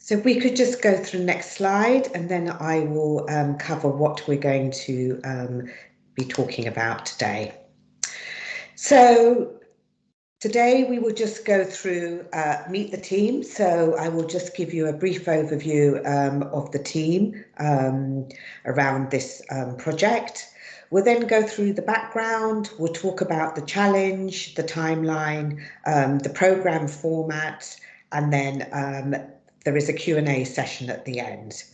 So if we could just go through next slide, and then I will cover what we're going to be talking about today. So today we will just go through meet the team. So I will just give you a brief overview of the team around this project. We'll then go through the background. We'll talk about the challenge, the timeline, the program format, and then there is a Q&A session at the end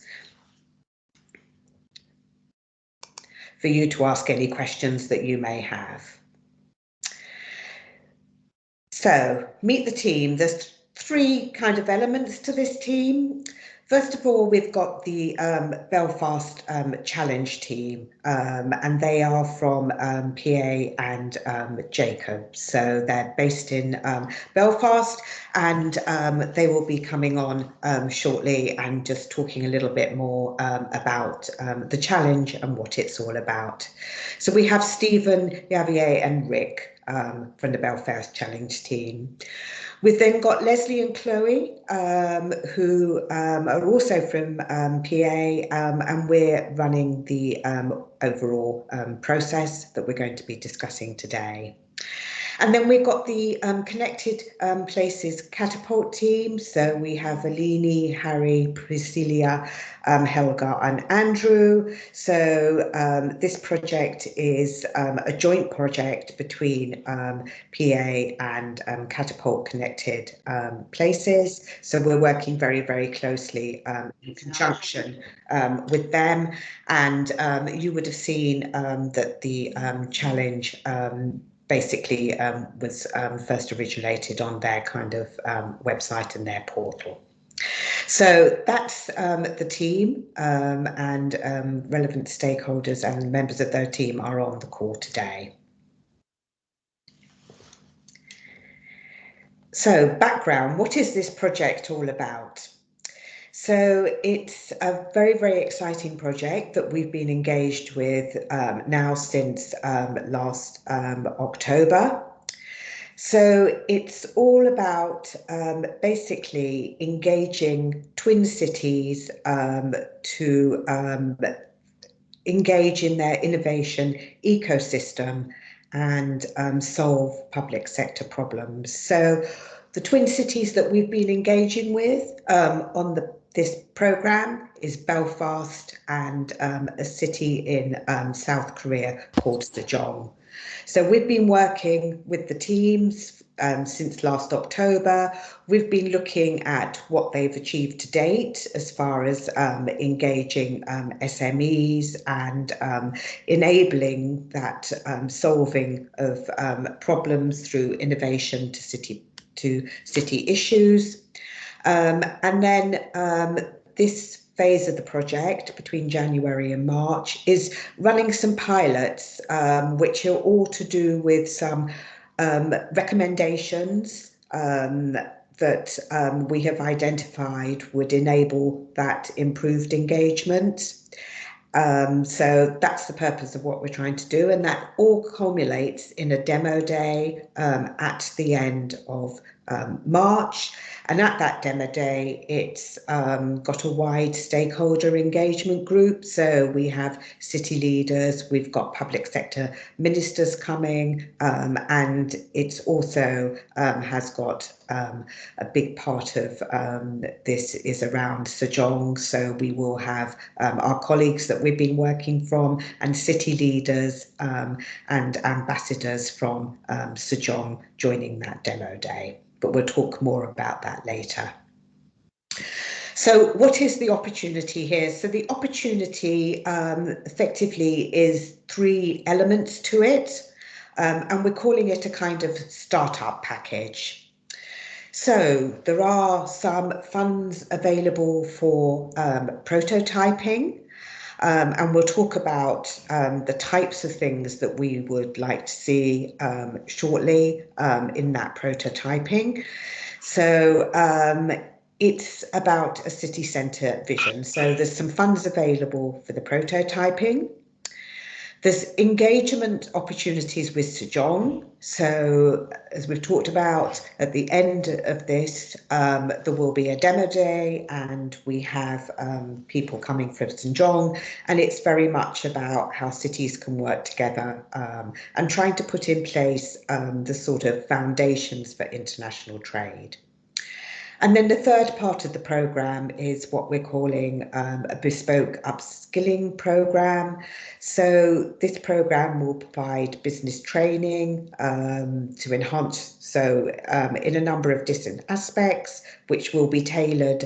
for you to ask any questions that you may have. So, meet the team. There's three kind of elements to this team. First of all, we've got the Belfast Challenge team, and they are from PA and Jacob. So they're based in Belfast, and they will be coming on shortly and just talking a little bit more about the challenge and what it's all about. So we have Stephen, Javier and Rick from the Belfast Challenge team. We've then got Leslie and Chloe, who are also from PA, and we're running the overall process that we're going to be discussing today. And then we've got the Connected Places Catapult team. So we have Alini, Harry, Priscilla, Helga and Andrew. So this project is a joint project between PA and Catapult Connected Places. So we're working very, very closely in conjunction with them. And you would have seen that the challenge basically was first originated on their kind of website and their portal. So that's the team, and relevant stakeholders and members of their team are on the call today. So background, what is this project all about? So it's a very, very exciting project that we've been engaged with now since last October. So it's all about basically engaging twin cities to engage in their innovation ecosystem and solve public sector problems. So the twin cities that we've been engaging with on this programme is Belfast and a city in South Korea called Sejong. So we've been working with the teams since last October. We've been looking at what they've achieved to date as far as engaging SMEs and enabling that solving of problems through innovation to city issues. And then this phase of the project between January and March is running some pilots, which are all to do with some recommendations that we have identified would enable that improved engagement. So that's the purpose of what we're trying to do, and that all culminates in a demo day at the end of March. And at that demo day, it's got a wide stakeholder engagement group. So we have city leaders, we've got public sector ministers coming, and it's also has got a big part of this is around Sejong. So we will have our colleagues that we've been working from and city leaders and ambassadors from Sejong joining that demo day. But we'll talk more about that later. So what is the opportunity here? So the opportunity effectively is three elements to it, and we're calling it a kind of startup package. So there are some funds available for prototyping, and we'll talk about the types of things that we would like to see shortly in that prototyping. So it's about a city centre vision. So there's some funds available for the prototyping. There's engagement opportunities with Sejong. So as we've talked about, at the end of this, there will be a demo day and we have people coming from Sejong, and it's very much about how cities can work together and trying to put in place the sort of foundations for international trade. And then the third part of the programme is what we're calling a bespoke upskilling programme. So this programme will provide business training to enhance, in a number of different aspects, which will be tailored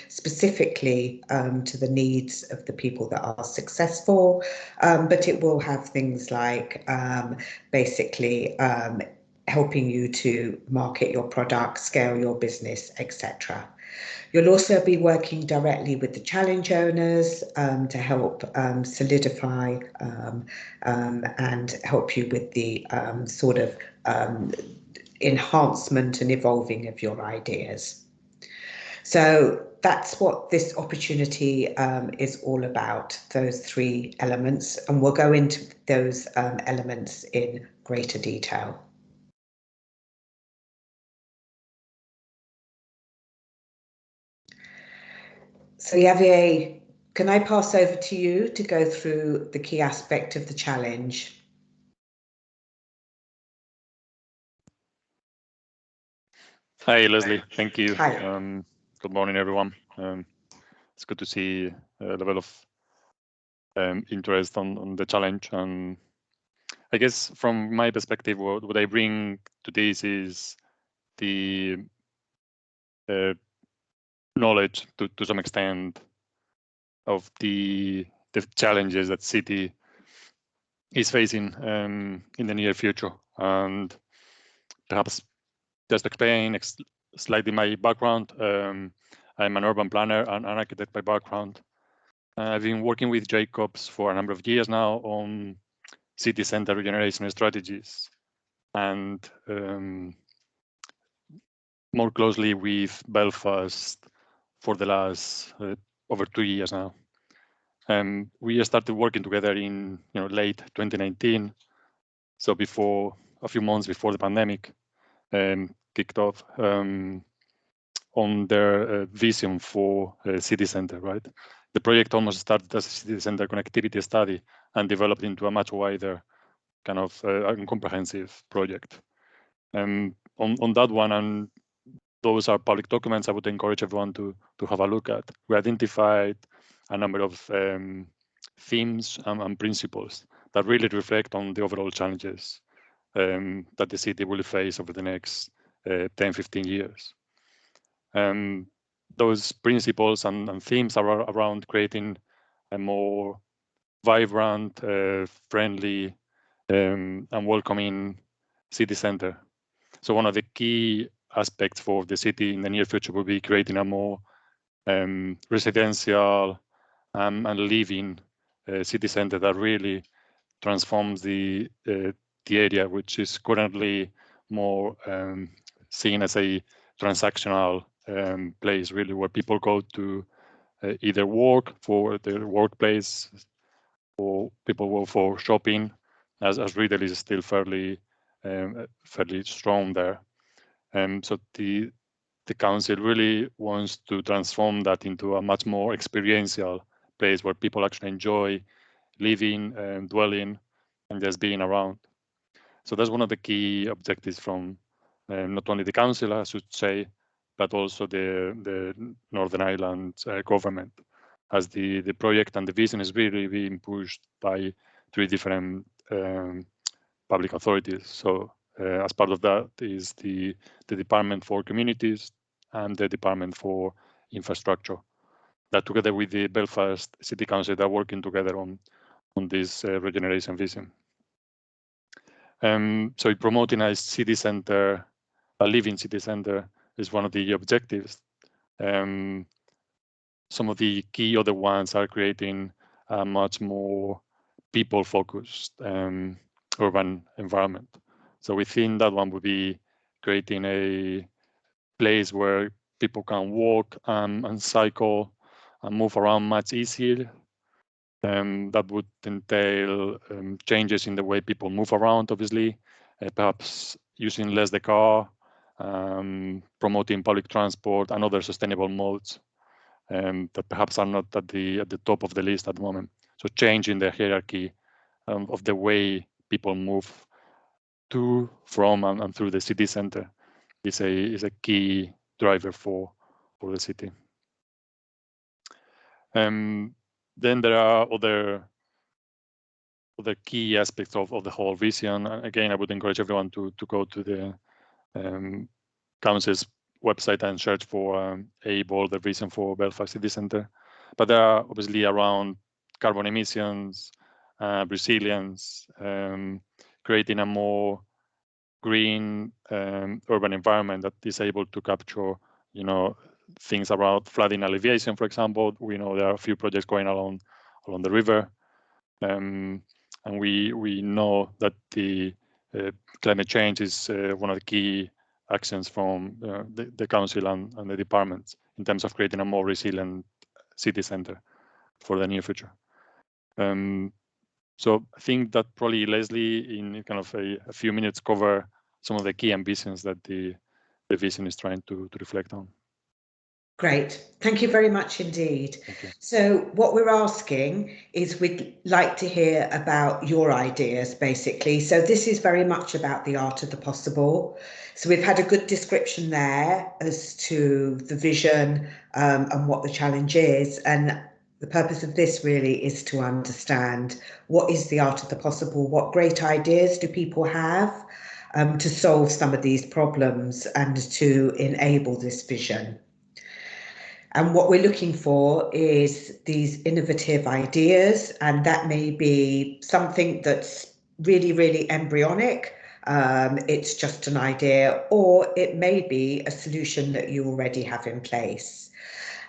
specifically to the needs of the people that are successful. But it will have things like basically helping you to market your product, scale your business, etc. You'll also be working directly with the challenge owners to help solidify and help you with the sort of enhancement and evolving of your ideas. So that's what this opportunity is all about, those three elements, and we'll go into those elements in greater detail. So Javier, can I pass over to you to go through the key aspect of the challenge? Hi, Leslie. Thank you. Hi. Good morning, everyone. It's good to see a level of interest on the challenge. And I guess from my perspective, what I bring to this is the knowledge to some extent of the challenges that city is facing in the near future. And perhaps just explain slightly my background. I'm an urban planner and an architect by background. I've been working with Jacobs for a number of years now on city center regeneration strategies, and more closely with Belfast for the last over 2 years now. We started working together in late 2019, so before a few months before the pandemic kicked off, on their vision for city center, right? The project almost started as a city center connectivity study and developed into a much wider kind of comprehensive project. On that one, and those are public documents, I would encourage everyone to have a look at. We identified a number of themes and principles that really reflect on the overall challenges that the city will face over the next 10, 15 years. Those principles and themes are around creating a more vibrant, friendly, and welcoming city center. So one of the key aspects for the city in the near future will be creating a more residential and living city center that really transforms the area, which is currently more seen as a transactional place, really, where people go to either work for their workplace or people go for shopping, as retail is still fairly strong there. So the council really wants to transform that into a much more experiential place where people actually enjoy living and dwelling and just being around. So that's one of the key objectives from not only the council, I should say, but also the Northern Ireland government, as the project and the vision is really being pushed by 3 different public authorities. So as part of that is the Department for Communities and the Department for Infrastructure, that together with the Belfast City Council are working together on this regeneration vision. So promoting a city center, a living city center, is one of the objectives. Some of the key other ones are creating a much more people-focused urban environment. So within that one would be creating a place where people can walk and cycle and move around much easier, That would entail changes in the way people move around, obviously, perhaps using less the car, promoting public transport and other sustainable modes that perhaps are not at the top of the list at the moment. So changing the hierarchy of the way people move to, from, and through the city center is a key driver for the city. Then there are other key aspects of the whole vision. Again, I would encourage everyone to go to the Council's website and search for a bolder vision for Belfast City Centre. But there are obviously around carbon emissions, resilience, creating a more green urban environment that is able to capture, things around flooding alleviation, for example. We know there are a few projects going along the river. And we know that the climate change is one of the key actions from the council and the departments in terms of creating a more resilient city centre for the near future. So I think that probably Leslie, in kind of a few minutes, cover some of the key ambitions that the vision is trying to reflect on. Great. Thank you very much indeed. So what we're asking is we'd like to hear about your ideas, basically. So this is very much about the art of the possible. So we've had a good description there as to the vision and what the challenge is. And the purpose of this really is to understand what is the art of the possible, what great ideas do people have to solve some of these problems and to enable this vision. And what we're looking for is these innovative ideas, and that may be something that's really, really embryonic. It's just an idea, or it may be a solution that you already have in place.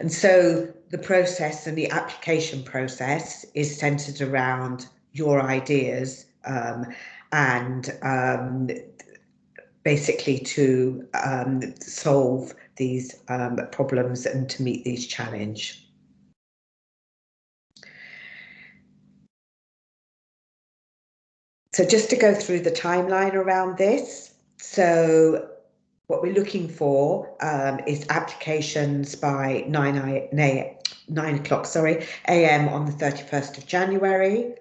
And so the process and the application process is centered around your ideas and basically to solve these problems and to meet these challenges. So just to go through the timeline around this. So what we're looking for is applications by 9 o'clock a.m. on the 31st of January.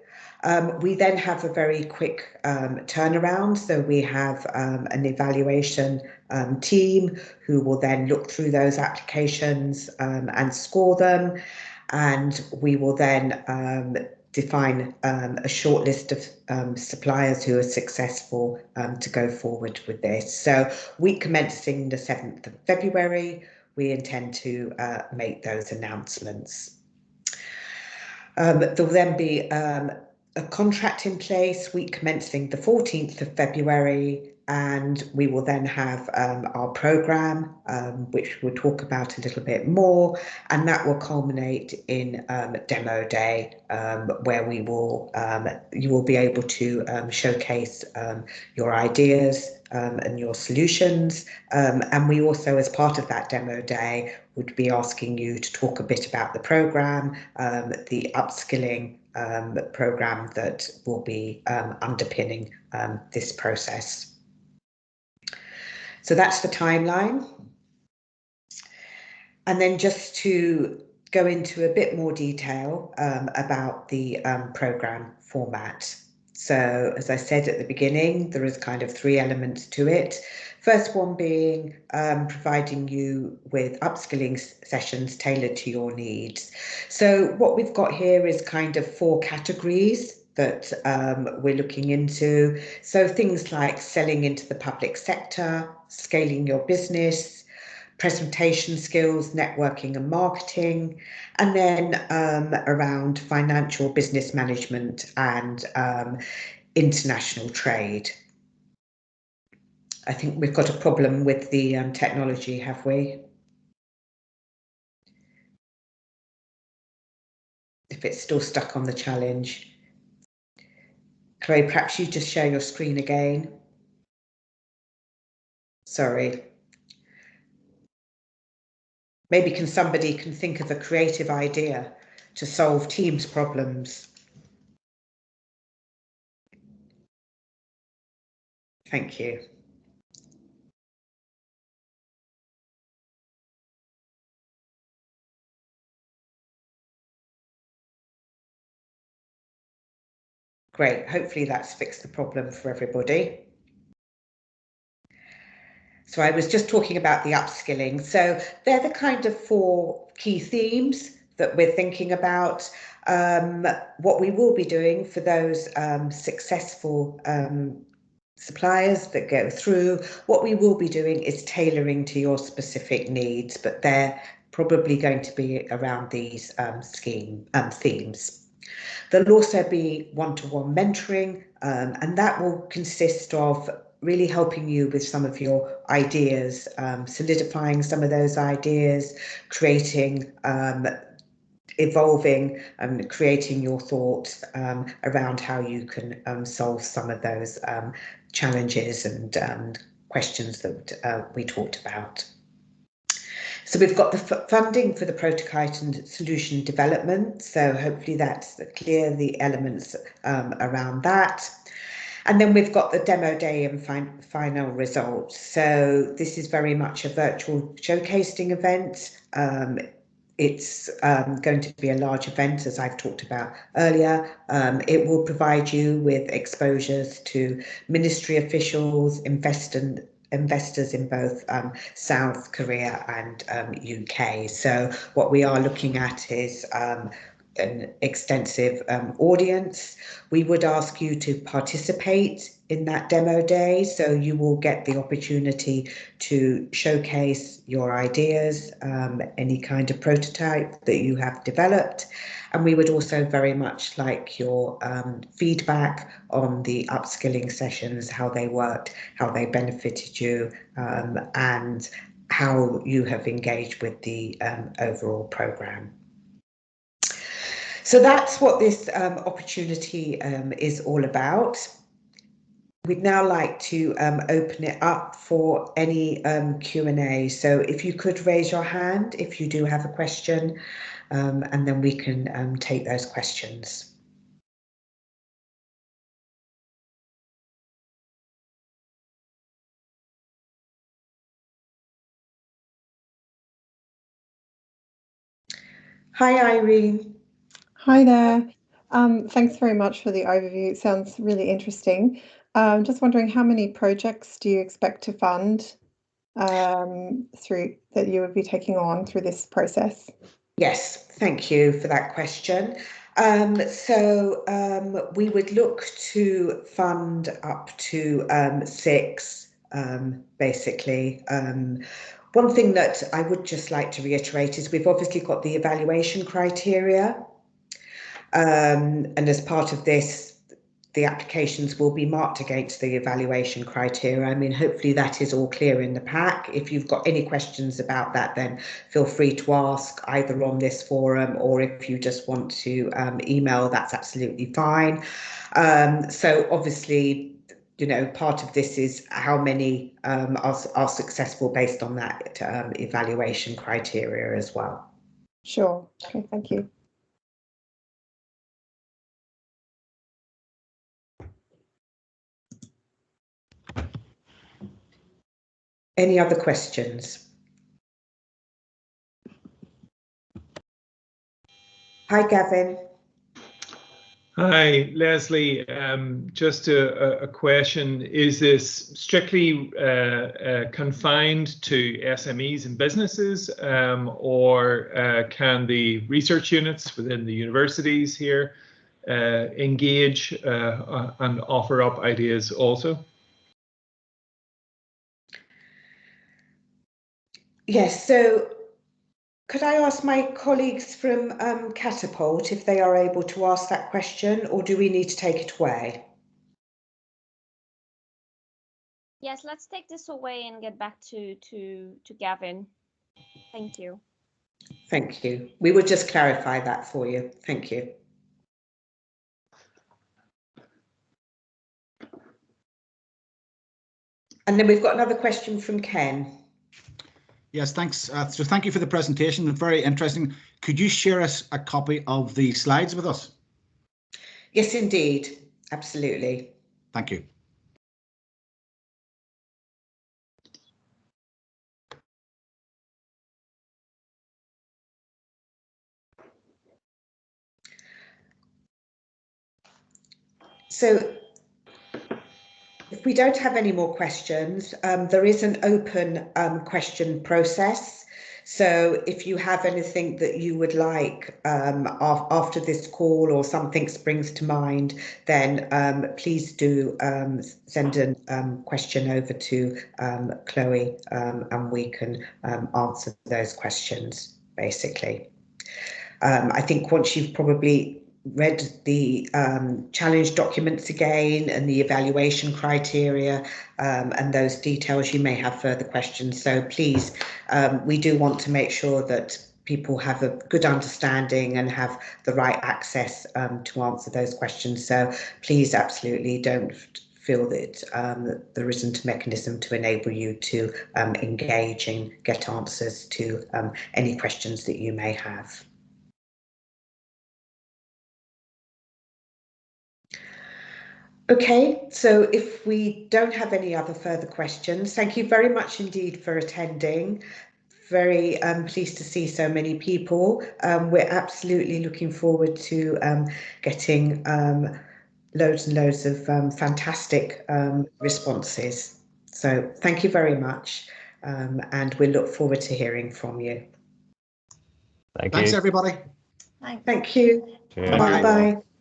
We then have a very quick turnaround. So we have an evaluation team who will then look through those applications and score them. And we will then define a short list of suppliers who are successful to go forward with this. So week commencing the 7th of February, we intend to make those announcements. There'll then be a contract in place week commencing the 14th of February, and we will then have our programme, which we'll talk about a little bit more, and that will culminate in demo day, where we will you will be able to showcase your ideas and your solutions, and we also, as part of that demo day, would be asking you to talk a bit about the programme, the upskilling programme that will be underpinning this process. So that's the timeline. And then just to go into a bit more detail about the programme format. So as I said at the beginning, there is kind of 3 elements to it. First one being providing you with upskilling sessions tailored to your needs. So what we've got here is kind of 4 categories that we're looking into. So things like selling into the public sector, scaling your business, presentation skills, networking and marketing, and then around financial business management and international trade. I think we've got a problem with the technology, have we? If it's still stuck on the challenge. Chloe, perhaps you just share your screen again. Sorry. Maybe somebody can think of a creative idea to solve Teams problems. Thank you. Great, hopefully that's fixed the problem for everybody. So I was just talking about the upskilling. So they're the kind of 4 key themes that we're thinking about. What we will be doing for those successful suppliers that go through, what we will be doing is tailoring to your specific needs, but they're probably going to be around these themes. There'll also be one-to-one mentoring, and that will consist of really helping you with some of your ideas, solidifying some of those ideas, creating, evolving and creating your thoughts around how you can solve some of those challenges and questions that we talked about. So we've got the funding for the prototype and solution development. So hopefully that's clear, the elements around that. And then we've got the demo day and final results. So this is very much a virtual showcasing event. It's going to be a large event, as I've talked about earlier. It will provide you with exposures to ministry officials, investors in both South Korea and UK. So what we are looking at is an extensive audience. We would ask you to participate in that demo day, so you will get the opportunity to showcase your ideas, any kind of prototype that you have developed. And we would also very much like your feedback on the upskilling sessions, how they worked, how they benefited you, and how you have engaged with the overall programme. So that's what this opportunity is all about. We'd now like to open it up for any Q&A. So if you could raise your hand if you do have a question, and then we can take those questions. Hi, Irene. Hi there. Thanks very much for the overview. It sounds really interesting. Just wondering, how many projects do you expect to fund through that you would be taking on through this process? Yes, thank you for that question. We would look to fund up to 6, basically. One thing that I would just like to reiterate is we've obviously got the evaluation criteria, and as part of this, the applications will be marked against the evaluation criteria. I mean, hopefully that is all clear in the pack. If you've got any questions about that, then feel free to ask either on this forum, or if you just want to email, that's absolutely fine. So obviously, you know, part of this is how many are successful based on that evaluation criteria as well. Sure. Okay, thank you. Any other questions? Hi, Gavin. Hi, Leslie. Just a question. Is this strictly confined to SMEs and businesses, or can the research units within the universities here engage and offer up ideas also? Yes, so could I ask my colleagues from Catapult if they are able to ask that question, or do we need to take it away? Yes, let's take this away and get back to Gavin. Thank you. Thank you. We would just clarify that for you. Thank you. And then we've got another question from Ken. Yes, thanks. So thank you for the presentation. Very interesting. could you share us a copy of the slides with us? Yes, indeed. Absolutely. Thank you. So if we don't have any more questions, there is an open question process. So if you have anything that you would like after this call or something springs to mind, then please do send a question over to Chloe and we can answer those questions, basically. I think once you've probably read the challenge documents again and the evaluation criteria and those details, you may have further questions. So please, we do want to make sure that people have a good understanding and have the right access to answer those questions. So please, absolutely don't feel that there isn't a mechanism to enable you to engage and get answers to any questions that you may have. Okay, so if we don't have any other further questions, thank you very much indeed for attending. Very pleased to see so many people. We're absolutely looking forward to getting loads and loads of fantastic responses. So thank you very much, and we look forward to hearing from you. Thanks, everybody. Thank you. Cheers. Bye-bye.